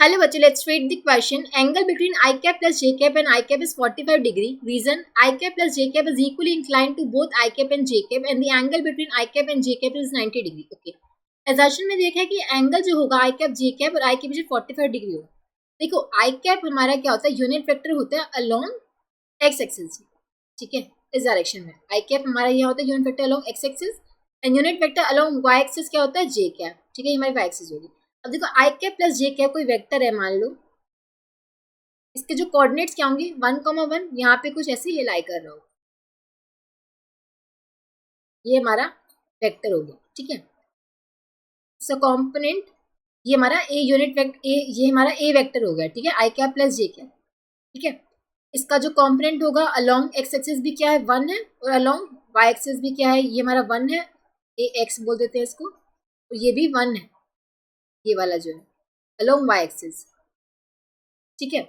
Hello बच्चों, let's read the question. Angle between I cap plus J cap and I cap is 45 degree. Reason: I cap plus J cap is equally inclined to both I cap and J cap, and the angle between I cap and J cap is 90 degree. Okay. Assumption में देखा है कि angle जो होगा I cap J cap और I के बीच 45 degree होगा. देखो I cap हमारा क्या होता है, यूनिट वेक्टर होता है अलोंग x एक्सिस. ठीक है, इस डायरेक्शन में I cap हमारा यह होता है unit vector along x axis, and unit vector along y axis क्या होता है J cap. ठीक है, हमारी y एक्सिस होगी. अब देखो आई कैप प्लस जे कैप कोई वेक्टर है, मान लो इसके जो कोऑर्डिनेट्स क्या होंगे 1,1, यहाँ पे कुछ ऐसे ये लाई कर रहा हो, ये हमारा वेक्टर हो गया. ठीक है, सो कंपोनेंट ये हमारा ए यूनिट वेक्टर ए, ये हमारा ए वेक्टर हो गया. ठीक है, आई कैप प्लस जे कैप. ठीक है, इसका जो कंपोनेंट होगा अलोंग एक्स एक्सिस भी क्या है 1 है, और अलोंग वाई एक्सिस भी क्या है, ये हमारा 1 है, ए एक्स बोल देते हैं इसको, और ये भी 1 है, ये वाला जो है अलोंग वाई एक्सिस. ठीक है,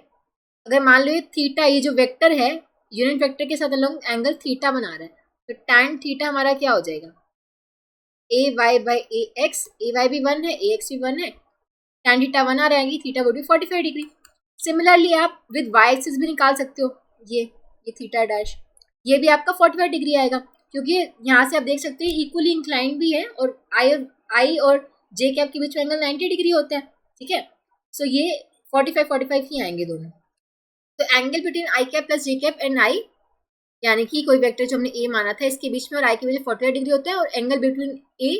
अगर मान लो ये थीटा, ये जो वेक्टर है यूनिट वेक्टर के साथ अलोंग एंगल थीटा बना रहा है, तो tan थीटा हमारा क्या हो जाएगा A Y by A X. A Y भी 1 है, ए एक्स भी 1 है, tan थीटा 1 आ रहेगी, theta would be 45 degree. Similarly आप विद वाई एक्सिस भी निकाल सकते हो, ये थीटा डैश, ये भी आपका 45 डिग्री आएगा, क्योंकि यहाँ से आप देख सकते हैं इक्वली इंक्लाइंड भी है, और आई और जे कैप के बीच में एंगल 90 डिग्री होता है. ठीक है, सो ये 45 ही आएंगे दोनों. तो angle between I cap plus J cap and I, यानी कि कोई वेक्टर जो हमने ए माना था इसके बीच में और आई के बीच में 45 डिग्री होता है, और angle between A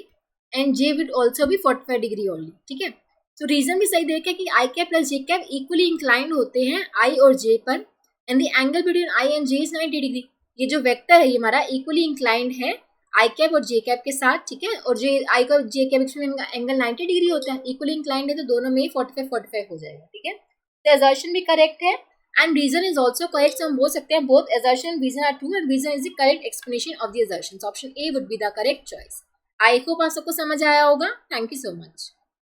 and J will also भी 45 डिग्री ओनली. ठीक है, तो रीजन भी सही देखा कि आई कैप प्लस जे कैप इक्वली इंक्लाइंड होते हैं आई और जे पर, and the angle between I and J is 90 degree. ये जो वेक्टर है ये हमारा इक्वली इंक्लाइंड है आई कैप और जे कैप के साथ. ठीक है, और जे आई का जे के बीच में एंगल 90 डिग्री होता है, इक्वली इंक्लाइंड है, तो दोनों में 45 हो जाएगा. ठीक है, तो असर्शन भी करेक्ट है and reason is also correct. So हम बोल सकते हैं both assertion and reason are true and reason is the correct explanation of the assertions. Option A would be the correct choice. I hope आप सबको समझ आया होगा. Thank you so much.